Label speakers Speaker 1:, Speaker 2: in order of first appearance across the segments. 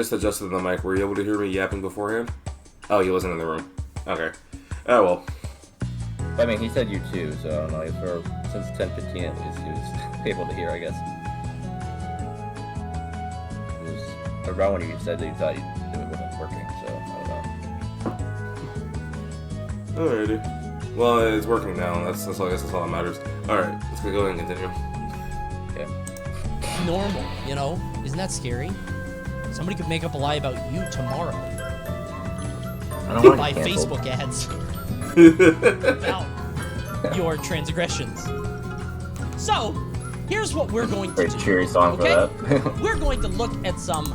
Speaker 1: Just adjusted the mic. Were you able to hear me yapping beforehand? Oh, he wasn't in the room. Okay. Oh, well.
Speaker 2: I mean, he said you too, so I don't know. Since 10:15 at least, he was able to hear, I guess. It was around when you said that you thought it wasn't working, so I don't know.
Speaker 1: Alrighty. Well, it's working now. That's all. I guess that's all that matters. Alright, let's go ahead and continue.
Speaker 2: Yeah.
Speaker 3: Normal, you know? Isn't that scary? Somebody could make up a lie about you tomorrow.
Speaker 2: I don't want
Speaker 3: Buy
Speaker 2: to cancel.
Speaker 3: Facebook ads about your transgressions. So, here's what we're going to
Speaker 2: Very
Speaker 3: do.
Speaker 2: cheery song
Speaker 3: okay?
Speaker 2: for that.
Speaker 3: We're going to look at some.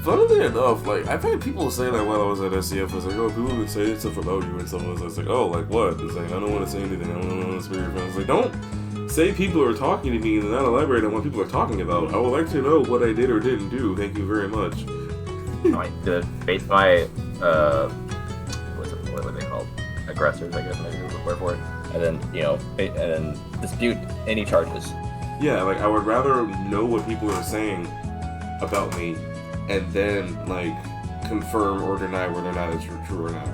Speaker 1: Funnily enough, like, I've had people say that while I was at SCF. It's like, oh, people would say stuff about you and stuff. It's like, oh, like what? It's like, I don't want to say anything. I don't want to speak your friends. Like, don't say people are talking to me and not elaborate on what people are talking about. I would like to know what I did or didn't do. Thank you very much.
Speaker 2: To base my, what are they called? Aggressors, I guess, maybe is the word for it. And then, and then dispute any charges.
Speaker 1: Yeah, like, I would rather know what people are saying about me and then, like, confirm or deny whether or not it's true or not.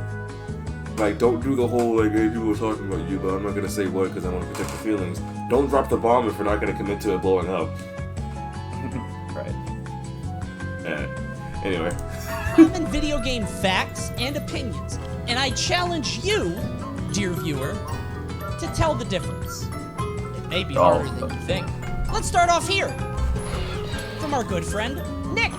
Speaker 1: Like, don't do the whole, like, hey, people are talking about you, but I'm not gonna say what because I want to protect the feelings. Don't drop the bomb if you're not gonna commit to it blowing up.
Speaker 2: Right.
Speaker 1: Anyway.
Speaker 3: Common video game facts and opinions. And I challenge you, dear viewer, to tell the difference. It may be harder than you think. Let's start off here. From our good friend, Nick.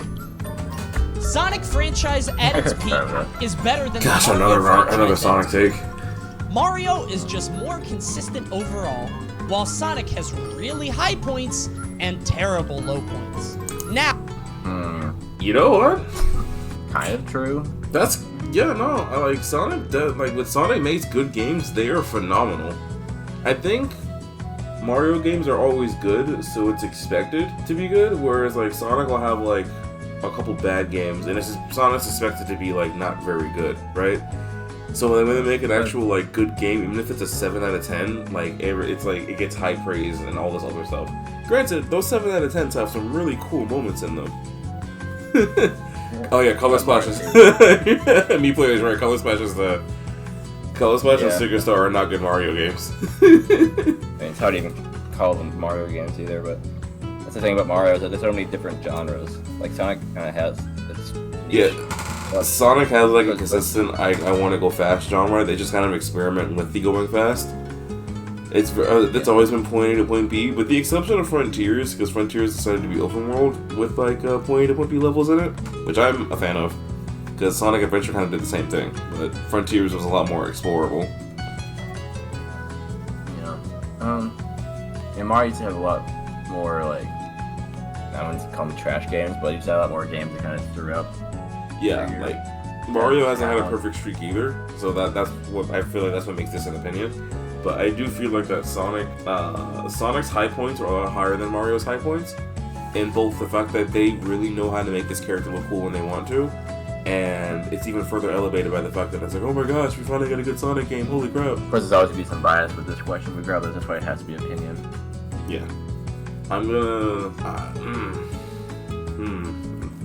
Speaker 3: Sonic franchise at its peak is better than
Speaker 1: Gosh,
Speaker 3: the Mario
Speaker 1: another
Speaker 3: franchise
Speaker 1: Sonic
Speaker 3: at
Speaker 1: take.
Speaker 3: its peak. Mario is just more consistent overall, while Sonic has really high points and terrible low points. Now,
Speaker 1: You know what?
Speaker 2: Kind of true.
Speaker 1: I like Sonic. When Sonic makes good games, they are phenomenal. I think Mario games are always good, so it's expected to be good. Whereas like Sonic will have like a couple bad games, and Sonic's expected to be like not very good, right? So when they make an actual like good game, even if it's a 7 out of 10, like it's like it gets high praise and all this other stuff. Granted, those 7 out of 10s have some really cool moments in them. Oh yeah, Color Splashes. Me players right. Color Splash and Sticker Star are not good Mario games.
Speaker 2: It's hard to even call them Mario games either, but that's the thing about Mario is that there's so many different genres. Like Sonic kind of has its niche.
Speaker 1: Yeah, Sonic has like a consistent I want to go fast genre. They just kind of experiment with the going fast. It's always been point A to point B, with the exception of Frontiers, because Frontiers decided to be open world with like point A to point B levels in it, which I'm a fan of. Because Sonic Adventure kind of did the same thing, but Frontiers was a lot more explorable.
Speaker 2: Mario used to have a lot more like, I wouldn't call them trash games, but he used to have a lot more games that kind of threw up.
Speaker 1: Yeah, like Mario hasn't had a perfect streak either, so that's what I feel like that's what makes this an opinion. But I do feel like that Sonic's high points are a lot higher than Mario's high points, in both the fact that they really know how to make this character look cool when they want to, and it's even further elevated by the fact that it's like, oh my gosh, we finally got a good Sonic game, holy crap.
Speaker 2: Of course, there's always going to be some bias with this question, regardless, that's why it has to be opinion.
Speaker 1: Yeah. I'm gonna...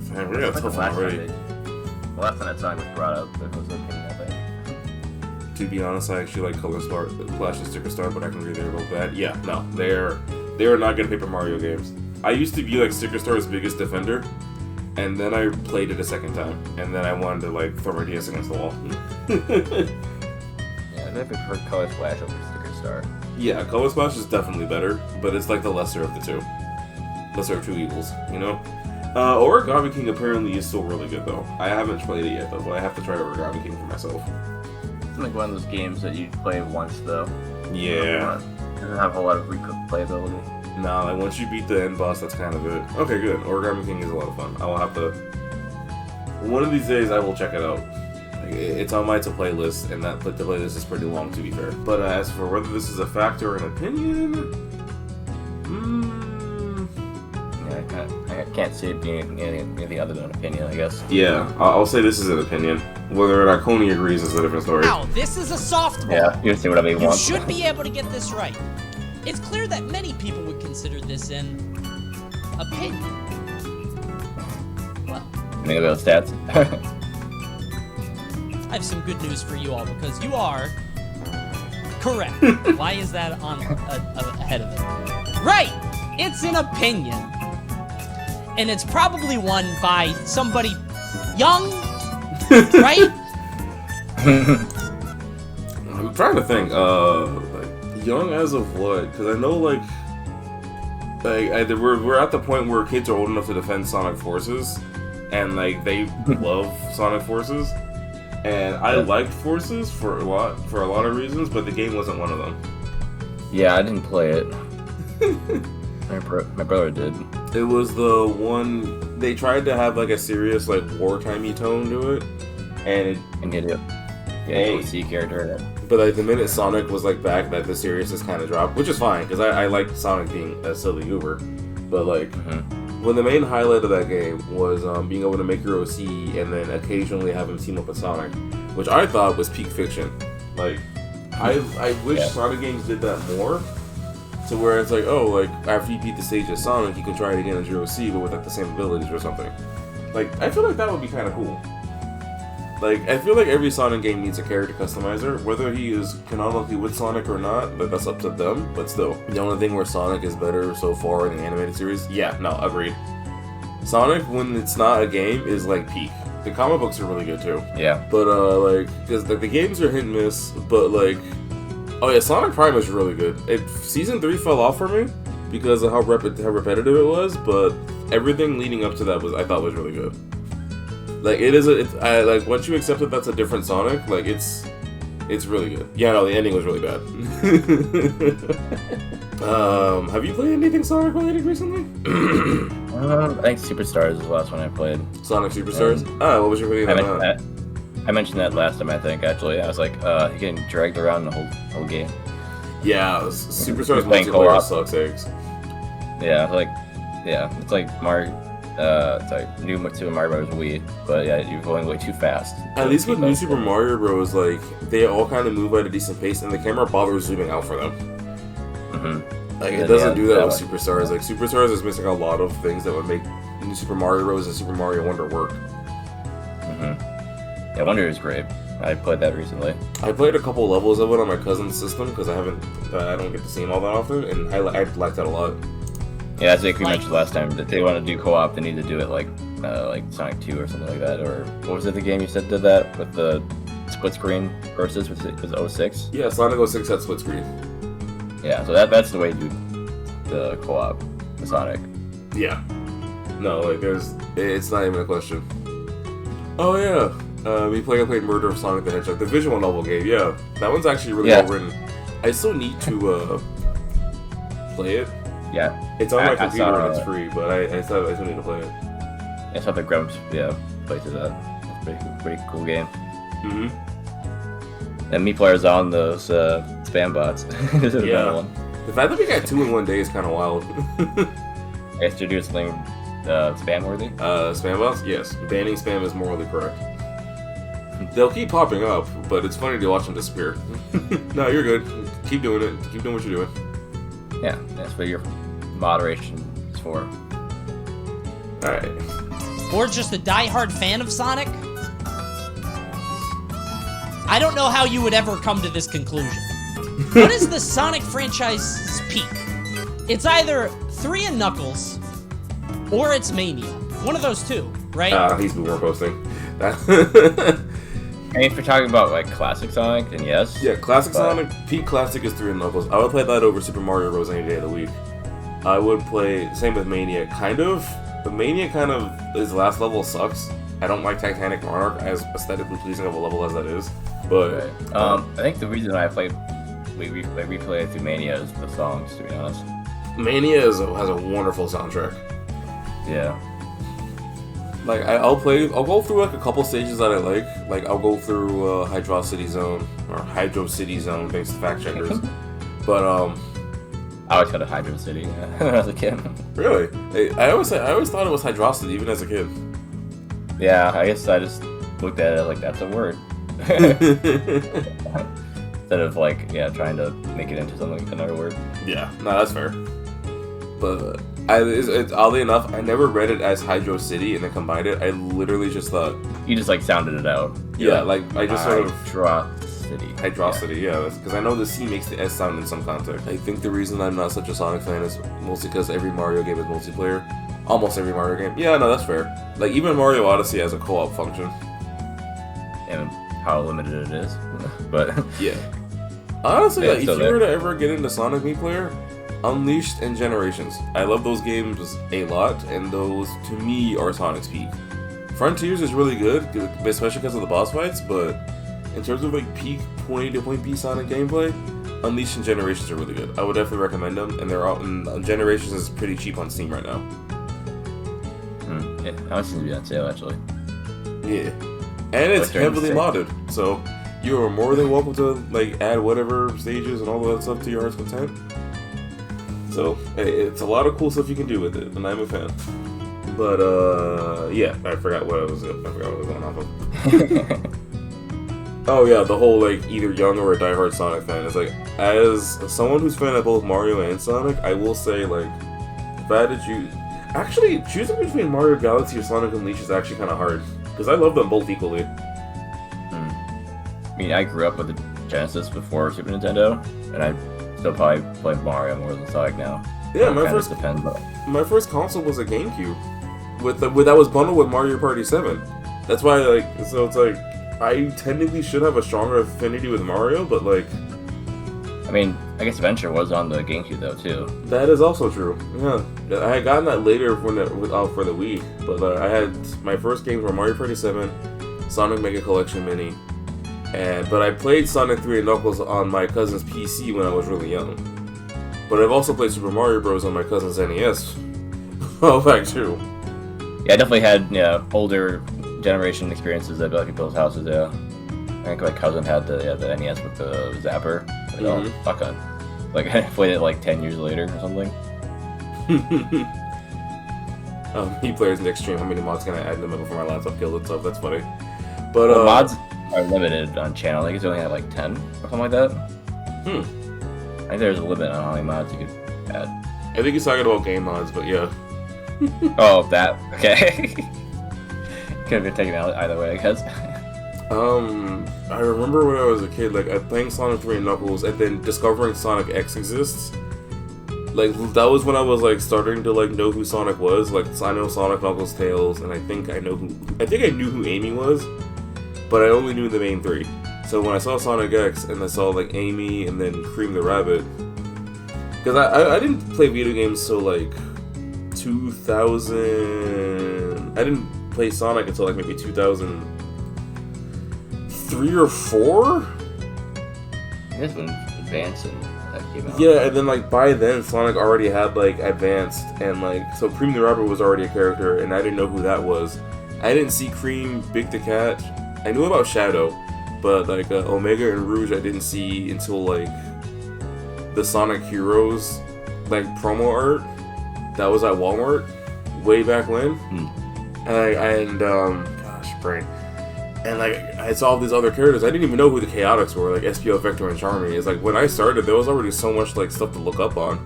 Speaker 1: Man, we got a tough one already.
Speaker 2: The last time that song was brought up, it was opinion, I think.
Speaker 1: To be honest, I actually like Color Splash and Sticker Star, but I can agree they're both bad. Yeah, no, they are not good Paper Mario games. I used to be like Sticker Star's biggest defender, and then I played it a second time, and then I wanted to like throw my DS against the wall.
Speaker 2: Yeah, I never prefer Color Splash over Sticker Star.
Speaker 1: Yeah, Color Splash is definitely better, but it's like the lesser of the two. Lesser of two evils, you know? Origami King apparently is still really good though. I haven't played it yet though, but I have to try Origami King for myself.
Speaker 2: It's like one of those games that you play once though.
Speaker 1: Yeah.
Speaker 2: It doesn't have a lot of replayability.
Speaker 1: Nah, like once you beat the end boss, that's kind of it. Okay, good. Origami King is a lot of fun. I will have to... One of these days, I will check it out. Like, it's on my to-play list, and that to-play list is pretty long, to be fair. But as for whether this is a fact or an opinion...
Speaker 2: I can't see it being anything other than an opinion, I guess.
Speaker 1: Yeah, I'll say this is an opinion. Whether or not Coney agrees is a different story.
Speaker 3: now, this is a softball.
Speaker 2: Yeah, you see what I mean.
Speaker 3: You should be able to get this right. It's clear that many people would consider this an opinion. Well,
Speaker 2: Any of those stats?
Speaker 3: I have some good news for you all because you are correct. Why is that on ahead of it? Right! It's an opinion. And it's probably won by somebody young, right?
Speaker 1: I'm trying to think. Like, young as of what? Because I know we're at the point where kids are old enough to defend Sonic Forces, and like they love Sonic Forces. And I liked Forces for a lot of reasons, but the game wasn't one of them.
Speaker 2: Yeah, I didn't play it. My brother did.
Speaker 1: It was the one they tried to have like a serious like wartimey tone to it, and
Speaker 2: get it. Yeah, OC character in it.
Speaker 1: But like the minute Sonic was like back, that the seriousness kind of dropped, which is fine because I like Sonic being a silly goober. But like when the main highlight of that game was being able to make your OC and then occasionally have him team up with Sonic, which I thought was peak fiction. Like I wish Sonic games did that more. To where it's like, oh, like after you beat the stage as Sonic, you can try it again as your OC, but with like the same abilities or something. Like I feel like that would be kind of cool. Like I feel like every Sonic game needs a character customizer, whether he is canonically with Sonic or not. But that's up to them. But still, the only thing where Sonic is better so far in the animated series, yeah, no, agreed. Sonic when it's not a game is like peak. The comic books are really good too.
Speaker 2: Yeah.
Speaker 1: But like, because like the games are hit and miss, but like. Oh yeah, Sonic Prime was really good. Season 3 fell off for me because of how repetitive it was, but everything leading up to that I thought was really good. Like like once you accept that that's a different Sonic, like it's really good. Yeah, no, the ending was really bad. Have you played anything Sonic related recently?
Speaker 2: I think Superstars is the last one I played.
Speaker 1: Sonic Superstars? What was your opinion on that?
Speaker 2: I mentioned that last time, I think, actually. I was like, you're getting dragged around the whole game.
Speaker 1: Yeah, Superstars multiplayer sucks eggs.
Speaker 2: Yeah, it's like Mario, it's like new Super Mario Bros. Wii, but yeah, you're going way too fast.
Speaker 1: At least with New Super Mario Bros., like, they all kind of move at a decent pace, and the camera bothers zooming out for them. Like, it doesn't do that with Superstars. Like, Superstars is missing a lot of things that would make New Super Mario Bros. And Super Mario Wonder work.
Speaker 2: Yeah, Wonder is great. I played that recently.
Speaker 1: I played a couple levels of it on my cousin's system because I don't get to see him all that often, and I liked that a lot.
Speaker 2: Yeah, as we mentioned last time, that they want to do co-op, they need to do it like Sonic 2 or something like that. Or what was it, the game you said did that with the split screen versus was it 06?
Speaker 1: Yeah, Sonic 06 had split screen.
Speaker 2: Yeah, so that's the way to do the co-op with Sonic.
Speaker 1: Yeah. No, like it's not even a question. Oh yeah. I played Murder of Sonic the Hedgehog, the visual novel game. Yeah, that one's actually really well written. I still need to play it.
Speaker 2: Yeah,
Speaker 1: it's on my computer and it's free, but I still need to play it.
Speaker 2: I saw the Grumps, played through that. It's pretty cool game. And me players on those spam bots.
Speaker 1: Yeah, the fact that we got 2 in one day is kind of wild.
Speaker 2: I guess to do something spam worthy.
Speaker 1: Spam bots, yes. Banning spam is morally correct. They'll keep popping up, but it's funny to watch them disappear. No, you're good. Keep doing it. Keep doing what you're doing.
Speaker 2: Yeah, that's what your moderation is for.
Speaker 1: Alright.
Speaker 3: Or just a diehard fan of Sonic? I don't know how you would ever come to this conclusion. What is the Sonic franchise's peak? It's either 3 and Knuckles, or it's Mania. One of those two, right?
Speaker 1: He's been more posting.
Speaker 2: I mean, if you're talking about like classic Sonic, then yes.
Speaker 1: Yeah, classic Sonic, peak classic is 3 and Knuckles. I would play that over Super Mario Bros. Any day of the week. I would play, same with Mania, kind of. But Mania kind of, his last level sucks. I don't like Titanic Monarch, as aesthetically pleasing of a level as that is. But
Speaker 2: I think the reason I replay through Mania is the songs, to be honest.
Speaker 1: Mania has a wonderful soundtrack.
Speaker 2: Yeah.
Speaker 1: Like I'll go through like a couple stages that I like. Like I'll go through Hydro City Zone, thanks to fact checkers. But
Speaker 2: I always got a Hydro City when I was a kid.
Speaker 1: Really? I always thought it was Hydrocity even as a kid.
Speaker 2: Yeah, I guess I just looked at it like that's a word. Instead of like trying to make it into something another word.
Speaker 1: Yeah, no, that's fair. But It's oddly enough, I never read it as Hydro City and then combined it. I literally just thought
Speaker 2: You just like sounded it out.
Speaker 1: yeah, like I just sort of
Speaker 2: Hydrocity.
Speaker 1: Hydrocity, yeah, because I know the C makes the S sound in some context. I think the reason I'm not such a Sonic fan is mostly because every Mario game is multiplayer. Almost every Mario game. Yeah, no, that's fair. Like, even Mario Odyssey has a co-op function.
Speaker 2: And how limited it is. But
Speaker 1: Yeah. Honestly,
Speaker 2: Yeah,
Speaker 1: like, if
Speaker 2: so
Speaker 1: you were to ever get into Sonic multiplayer, Unleashed and Generations. I love those games a lot, and those, to me, are Sonic's peak. Frontiers is really good, especially because of the boss fights, but in terms of, like, peak point A to point B Sonic gameplay, Unleashed and Generations are really good. I would definitely recommend them, and they're out, and Generations is pretty cheap on Steam right now.
Speaker 2: yeah, that seems to be on sale actually.
Speaker 1: Yeah. And it's
Speaker 2: Like during
Speaker 1: heavily
Speaker 2: the
Speaker 1: modded, so you are more than welcome to, like, add whatever stages and all of that stuff to your heart's content. So, hey, it's a lot of cool stuff you can do with it, and I'm a fan. But, yeah, I forgot what I was going off of. Oh, yeah, the whole, like, either young or a diehard Sonic fan. It's like, as someone who's fan of both Mario and Sonic, I will say, like, if I had to choose... Actually, choosing between Mario Galaxy or Sonic Unleashed is actually kind of hard, because I love them both equally.
Speaker 2: I mean, I grew up with the Genesis before Super Nintendo, and I still probably play Mario more than Sonic now.
Speaker 1: Yeah,
Speaker 2: It
Speaker 1: my
Speaker 2: kinda
Speaker 1: first
Speaker 2: depends, but
Speaker 1: My first console was a GameCube, that was bundled with Mario Party 7. That's why, like, so it's like, I technically should have a stronger affinity with Mario, but, like,
Speaker 2: I mean, I guess Venture was on the GameCube though too.
Speaker 1: that is also true. Yeah, I had gotten that later for the Wii, but I had my first games were Mario Party 7, Sonic Mega Collection Mini, but I played Sonic 3 and Knuckles on my cousin's PC when I was really young. But I've also played Super Mario Bros. On my cousin's NES. Oh, back too.
Speaker 2: Yeah, I definitely had older generation experiences at other people's houses. Yeah, I think my cousin had the NES with the Zapper. Like, oh, fuck on. Like I played it like 10 years later or something.
Speaker 1: He plays in the extreme. How many mods can I add in the middle before my laptop kills itself? That's funny. But
Speaker 2: Well, mods are limited on channel. I think it's only at like 10 or something like that. I think there's a limit on how many mods you could add.
Speaker 1: I think he's talking about game mods, but yeah.
Speaker 2: Oh, that. Okay. Could have been taken out either way, I guess.
Speaker 1: I remember when I was a kid, like, playing Sonic 3 and Knuckles, and then discovering Sonic X exists. Like, that was when I was, like, starting to, like, know who Sonic was. Like, I know Sonic, Knuckles, Tails, and I think I knew who Amy was, but I only knew the main three. So when I saw Sonic X, and I saw, like, Amy, and then Cream the Rabbit, because I didn't play video games till, like, 2000... I didn't play Sonic until, like, maybe 2003 or 4?
Speaker 2: I guess when Advance and that came out.
Speaker 1: Yeah, and then, like, by then, Sonic already had, like, Advanced, and, like, so Cream the Rabbit was already a character, and I didn't know who that was. I didn't see Cream, Big the Cat. I knew about Shadow, but, like, Omega and Rouge I didn't see until, like, the Sonic Heroes, like, promo art that was at Walmart way back when. Gosh, brain. And, like, I saw all these other characters. I didn't even know who the Chaotix were, like SPL, Vector, and Charmy. It's like, when I started, there was already so much, like, stuff to look up on,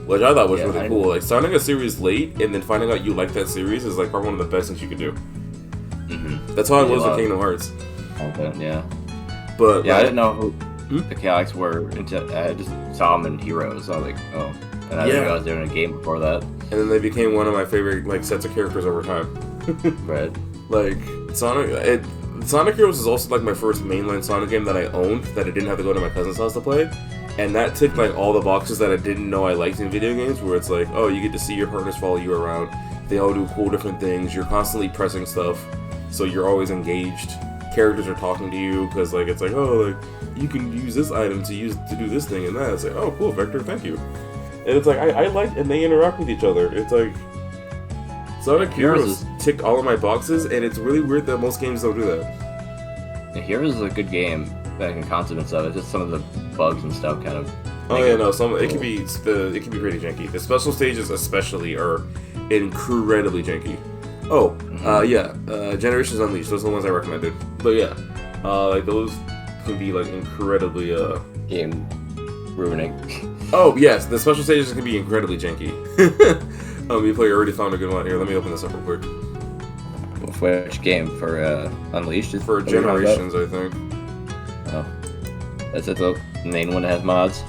Speaker 1: which I thought was really cool. Like, starting a series late and then finding out you like that series is, like, probably one of the best things you could do. That's how I was with Kingdom Hearts.
Speaker 2: Yeah.
Speaker 1: But,
Speaker 2: yeah, I didn't know who the Chaotix were until I just saw them in Heroes. I was like, oh. And I didn't realize they were in a game before that.
Speaker 1: And then they became one of my favorite, like, sets of characters over time.
Speaker 2: Right.
Speaker 1: Like, Sonic Heroes is also, like, my first mainline Sonic game that I owned, that I didn't have to go to my cousin's house to play. And that ticked, like, all the boxes that I didn't know I liked in video games, where it's like, oh, you get to see your partners follow you around. They all do cool different things. You're constantly pressing stuff, so you're always engaged. Characters are talking to you, because, like, it's like, oh, like, you can use this item to do this thing and that. It's like, oh, cool, Vector, thank you. And it's like, I like, and they interact with each other. It's like, Sonic Heroes ticked all of my boxes, and it's really weird that most games don't do that.
Speaker 2: Yeah, Heroes is a good game, back in concept of it. Just some of the bugs and stuff kind of.
Speaker 1: Oh yeah, no, it can be pretty janky. The special stages especially are incredibly janky. Oh, Generations Unleashed. Those are the ones I recommended. But yeah, like those can be like incredibly
Speaker 2: game ruining.
Speaker 1: Oh yes, the special stages can be incredibly janky. You player already found a good one. Here, let me open this up real quick.
Speaker 2: Which game? For Unleashed?
Speaker 1: For Generations, I think.
Speaker 2: Oh. That's it, the main one that has mods.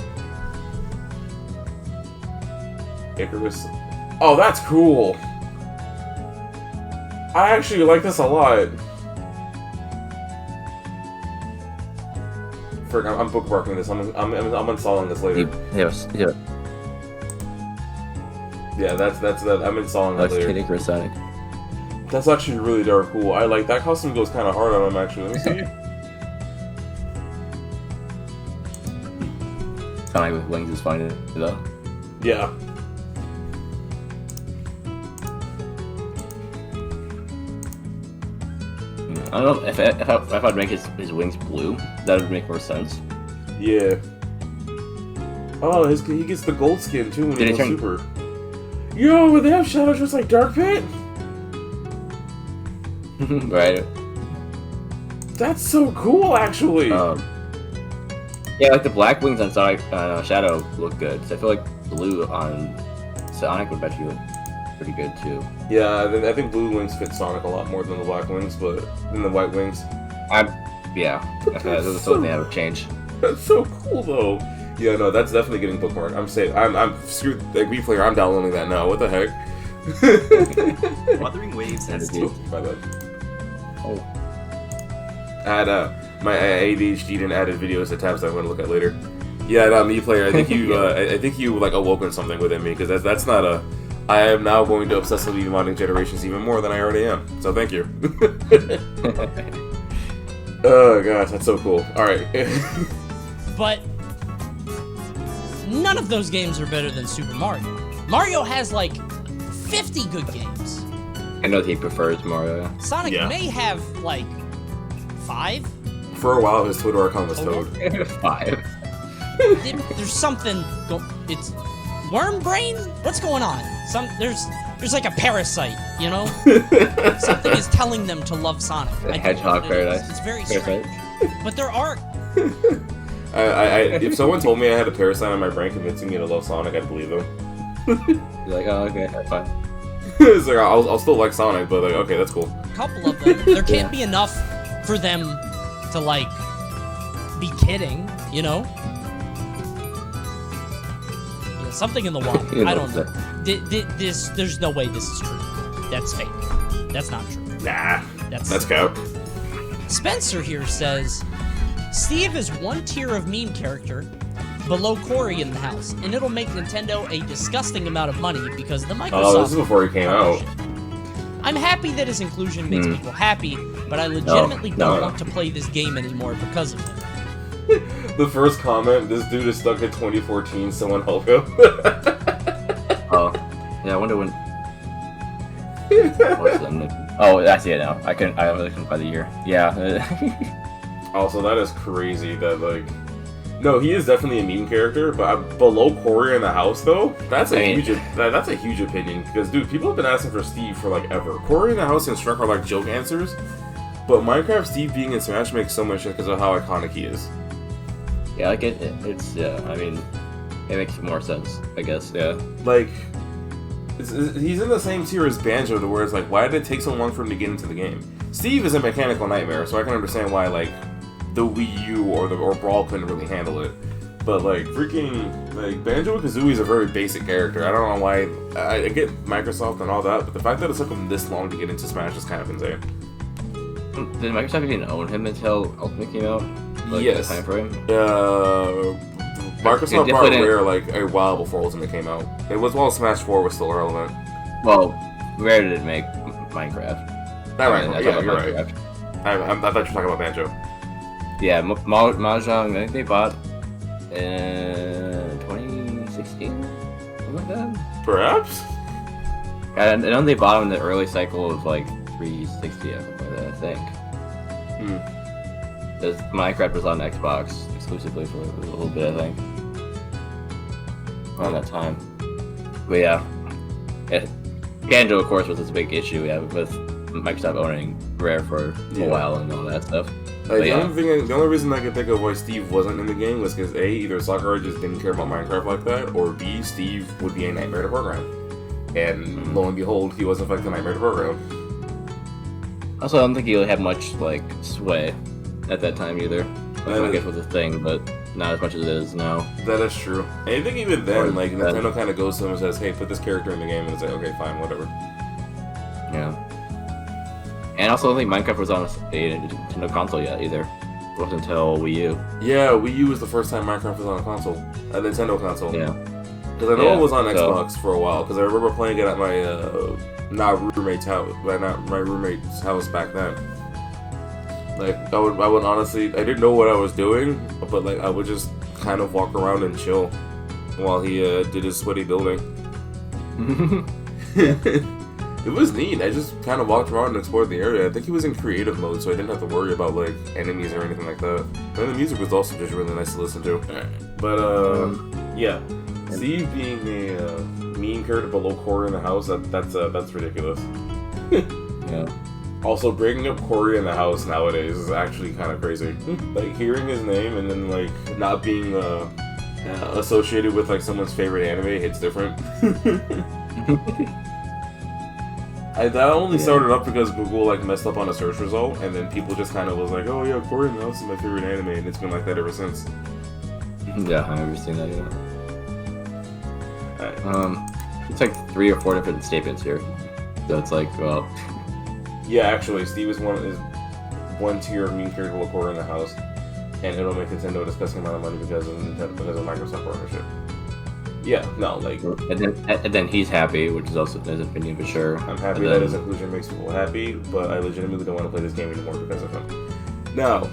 Speaker 1: Icarus. Oh, that's cool! I actually like this a lot. Frick, I'm bookmarking this. I'm installing this later.
Speaker 2: Yeah.
Speaker 1: Yeah, that's that. I'm installing that
Speaker 2: That's
Speaker 1: later.
Speaker 2: Kid Icarus Sonic.
Speaker 1: That's actually really dark cool. I like that costume. Goes kind of hard on him actually. Let me see.
Speaker 2: Sonic with wings is fine though.
Speaker 1: Yeah.
Speaker 2: I don't know if I'd make his wings blue, that would make more sense.
Speaker 1: Yeah. Oh, he gets the gold skin too when he goes super. Yo, would they have shadows just like Dark Pit?
Speaker 2: Right.
Speaker 1: That's so cool, actually.
Speaker 2: Yeah, like the black wings on Sonic Shadow look good. So I feel like blue on Sonic would actually look pretty good too.
Speaker 1: Yeah, I think blue wings fit Sonic a lot more than the black wings, but than the white wings.
Speaker 2: Yeah, that's the thing that would change.
Speaker 1: That's so cool though. Yeah, no, that's definitely getting bookmarked. I'm screwed. Like Wii player, I'm downloading that now. What the heck?
Speaker 4: Wuthering Waves has
Speaker 1: Ooh, my bad.
Speaker 2: Oh.
Speaker 1: I had my ADHD didn't added videos to tabs that I'm gonna look at later. Yeah, no, me player. I think you, I think you like awoken something within me because that's not a. I am now going to obsessively be modding Generations even more than I already am. So thank you. Oh gosh, that's so cool. All right.
Speaker 3: But none of those games are better than Super Mario. Mario has like 50 good games.
Speaker 2: I know that he prefers Mario.
Speaker 3: Sonic may have like 5.
Speaker 1: For a while, his Twitter account was Toad.
Speaker 2: 5.
Speaker 3: There's something. It's worm brain. What's going on? There's like a parasite, you know? Something is telling them to love Sonic.
Speaker 2: Hedgehog paradise.
Speaker 3: It's very strange. But there are.
Speaker 1: If someone told me I had a parasite on my brain convincing me to love Sonic, I'd believe them.
Speaker 2: You're like, oh, okay, that's fine.
Speaker 1: It's like, I'll still like Sonic, but like, okay, that's cool.
Speaker 3: A couple of them. There can't be enough for them to, like, be kidding, you know? Yeah, something in the water. I don't know. There's no way this is true. That's fake. That's not true.
Speaker 1: Nah,
Speaker 3: That's
Speaker 1: cap.
Speaker 3: Spencer here says, Steve is one tier of meme character below Corey in the house, and it'll make Nintendo a disgusting amount of money because the Microsoft...
Speaker 1: Oh, this is before he came out.
Speaker 3: I'm happy that his inclusion makes people happy, but I legitimately don't want to play this game anymore because of him.
Speaker 1: The first comment, this dude is stuck in 2014, someone help him.
Speaker 2: Oh, yeah, I wonder when... Oh, I see it now. I really couldn't find the year. Yeah.
Speaker 1: Also, that is crazy that, like... No, he is definitely a meme character, but below Corey in the house, though, that's a huge opinion. Because, dude, people have been asking for Steve for, like, ever. Corey in the house and Shrek are, like, joke answers. But Minecraft Steve being in Smash makes so much sense because of how iconic he is.
Speaker 2: Yeah, like, it's, yeah, I mean, it makes more sense, I guess, yeah.
Speaker 1: Like... he's in the same tier as Banjo, to where it's like, why did it take so long for him to get into the game? Steve is a mechanical nightmare, so I can understand why, like, the Wii U or Brawl couldn't really handle it. But, like, freaking, like, Banjo-Kazooie is a very basic character. I don't know why. I get Microsoft and all that, but the fact that it took him this long to get into Smash is kind of insane.
Speaker 2: Did Microsoft even own him until Ultimate came out? Like,
Speaker 1: yes.
Speaker 2: Time frame?
Speaker 1: Microsoft bought Rare, like, a while before Ultimate came out. It was while Smash 4 was still relevant.
Speaker 2: Well, Rare didn't make Minecraft.
Speaker 1: Yeah, you're right. I thought you were talking about Banjo.
Speaker 2: Yeah, Mahjong, I think they bought in 2016? Something like that?
Speaker 1: Perhaps?
Speaker 2: I know they bought them in the early cycle of like 360, I think. Because Minecraft was on Xbox exclusively for a little bit, I think. Around that time. But yeah. Banjo, of course, was this big issue with Microsoft owning Rare for a while and all that stuff.
Speaker 1: The only reason I can think of why Steve wasn't in the game was because A, either Sakurai just didn't care about Minecraft like that, or B, Steve would be a nightmare to program. And lo and behold, he was in fact the Nightmare program.
Speaker 2: Also, I don't think he really had much like sway at that time either. I guess was a thing, but not as much as it is now.
Speaker 1: That is true. And I think even then, like Nintendo kind of goes to him and says, "Hey, put this character in the game," and it's like, "Okay, fine, whatever."
Speaker 2: Yeah. And also, I don't think Minecraft was on a Nintendo console yet either. It wasn't until Wii U.
Speaker 1: Yeah, Wii U was the first time Minecraft was on a console, a Nintendo console.
Speaker 2: Yeah.
Speaker 1: Because I know it was on Xbox for a while. Because I remember playing it at my not roommate's house, not my roommate's house back then. Like I would honestly, I didn't know what I was doing, but like I would just kind of walk around and chill while he did his sweaty building. It was neat. I just kind of walked around and explored the area. I think he was in creative mode, so I didn't have to worry about like enemies or anything like that. And the music was also just really nice to listen to. But yeah, Steve being a mean character below Corey in the house, that's ridiculous.
Speaker 2: Yeah.
Speaker 1: Also, bringing up Corey in the house nowadays is actually kind of crazy. Like hearing his name and then like not being associated with like someone's favorite anime hits different. That only started up because Google like messed up on a search result, and then people just kind of was like, "Oh yeah, Corey in the House is my favorite anime," and it's been like that ever since.
Speaker 2: Yeah, I've never seen that yet. Right. It's like 3 or 4 different statements here, so it's like, well.
Speaker 1: Yeah, actually, Steve is one tier of mean character with Corey in the House, and it'll make Nintendo a disgusting amount of money because of Microsoft partnership. Yeah, no, like...
Speaker 2: And then he's happy, which is also his opinion for sure.
Speaker 1: I'm happy that his inclusion makes people happy, but I legitimately don't want to play this game anymore because of him. Now,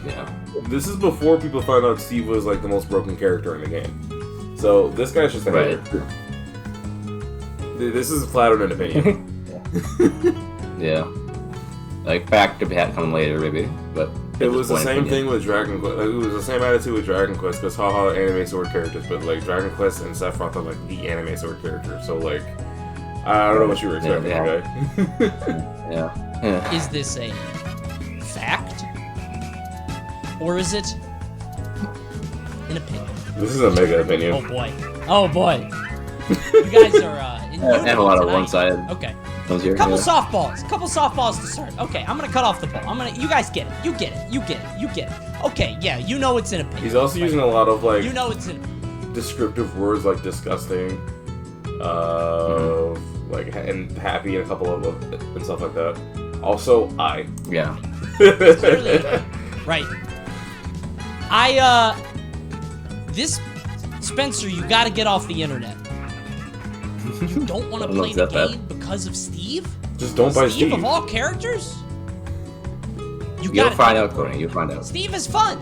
Speaker 1: this is before people found out Steve was like the most broken character in the game. So, this guy's just a hater. This is flat out an opinion.
Speaker 2: Yeah. Like, fact to come later, maybe, but...
Speaker 1: It was the same thing with Dragon Quest. Like, it was the same attitude with Dragon Quest, because haha, anime sword characters, but like Dragon Quest and Sephiroth are like the anime sword characters. So like, I don't know what you were expecting, guy.
Speaker 2: Yeah.
Speaker 3: Is this a fact, or is it an opinion?
Speaker 1: This is a mega opinion.
Speaker 3: Oh boy! Oh boy! You guys are in
Speaker 2: I have a lot of one-sided.
Speaker 3: Okay.
Speaker 2: Couple
Speaker 3: softballs to start. Okay, I'm gonna cut off the ball. You guys get it. You get it. Okay, yeah, you know it's an opinion.
Speaker 1: He's also using a lot of like,
Speaker 3: you know it's an
Speaker 1: descriptive words like disgusting, like and happy and a couple of and stuff like that. Also,
Speaker 2: yeah.
Speaker 3: Clearly, right. This Spencer, you gotta get off the internet. You don't want to play the game because of Steve?
Speaker 1: Just don't buy Steve.
Speaker 3: Steve of all characters?
Speaker 2: You'll find out, Cody. You'll find out.
Speaker 3: Steve is fun.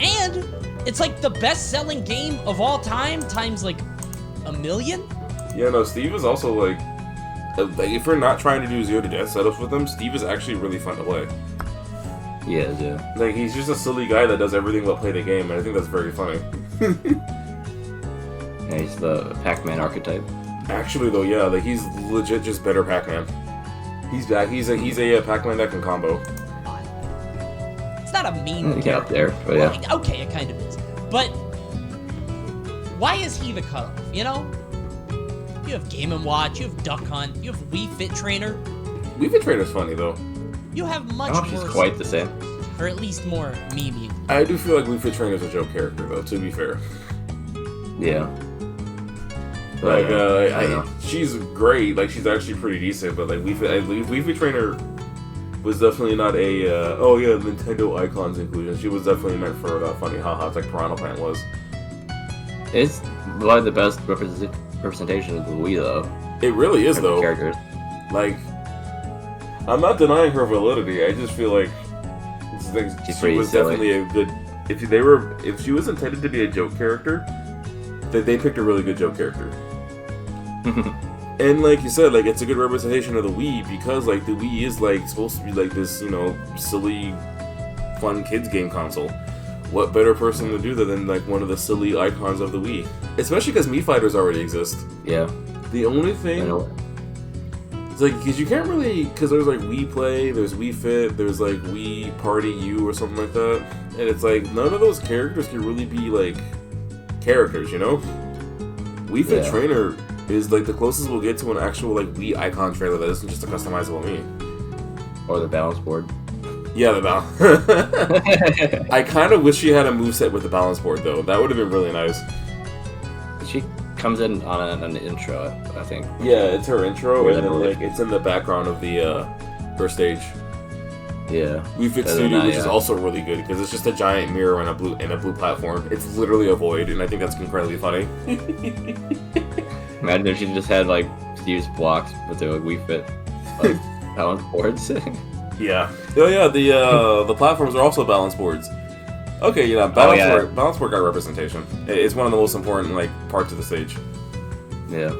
Speaker 3: And it's like the best-selling game of all time times like 1 million?
Speaker 1: Yeah, no, Steve is also like if you're not trying to do zero to death setups with him, Steve is actually really fun to play.
Speaker 2: He is, yeah.
Speaker 1: Like, he's just a silly guy that does everything but play the game, and I think that's very funny.
Speaker 2: Yeah, he's the Pac-Man archetype.
Speaker 1: Actually, though, yeah, like he's legit just better Pac-Man. He's a Pac-Man that can combo.
Speaker 3: It's not a mean
Speaker 2: get up there, but yeah.
Speaker 3: Well, okay, it kind of is. But why is he the cutoff? You know, you have Game & Watch, you have Duck Hunt, you have Wii Fit Trainer.
Speaker 1: Wii Fit Trainer's funny though.
Speaker 3: You have much
Speaker 2: worse. She's quite the same,
Speaker 3: or at least more memey.
Speaker 1: I do feel like Wii Fit Trainer's a joke character, though. To be fair.
Speaker 2: Yeah.
Speaker 1: Like, she's great. Like, she's actually pretty decent. But like, Wii Fit Trainer was definitely not a Nintendo icons inclusion. She was definitely meant for that funny haha. It's like Piranha Plant was.
Speaker 2: It's one of the best representation of the Wii, though.
Speaker 1: It really is, though.
Speaker 2: Characters.
Speaker 1: Like, I'm not denying her validity. I just feel like she was definitely a good. If she was intended to be a joke character, they picked a really good joke character. And like you said, like it's a good representation of the Wii because like the Wii is like supposed to be like this, you know, silly, fun kids game console. What better person to do that than like one of the silly icons of the Wii? Especially because Mii Fighters already exist.
Speaker 2: Yeah.
Speaker 1: The only thing, it's like because you can't really because there's like Wii Play, there's Wii Fit, there's like Wii Party U or something like that, and it's like none of those characters can really be like characters, you know? Wii Fit Trainer is like the closest we'll get to an actual like Wii icon trailer that isn't just a customizable Mii.
Speaker 2: Or the balance board.
Speaker 1: Yeah, the balance. I kind of wish she had a moveset with the balance board though. That would have been really nice.
Speaker 2: She comes in on an intro, I think.
Speaker 1: Yeah, it's her intro,
Speaker 2: Or
Speaker 1: and then
Speaker 2: like-
Speaker 1: like it's in the background of the first stage.
Speaker 2: Yeah.
Speaker 1: Wii Fit
Speaker 2: Other than
Speaker 1: Studio,
Speaker 2: that,
Speaker 1: which is
Speaker 2: yeah.
Speaker 1: also really good because it's just a giant mirror and a blue platform. It's literally a void, and I think that's incredibly funny.
Speaker 2: Imagine if she just had like used blocks with their like, Wii Fit like balance boards.
Speaker 1: Yeah. Oh yeah, the platforms are also balance boards. Okay, yeah, balance board got representation. It's one of the most important like parts of the stage.
Speaker 2: Yeah.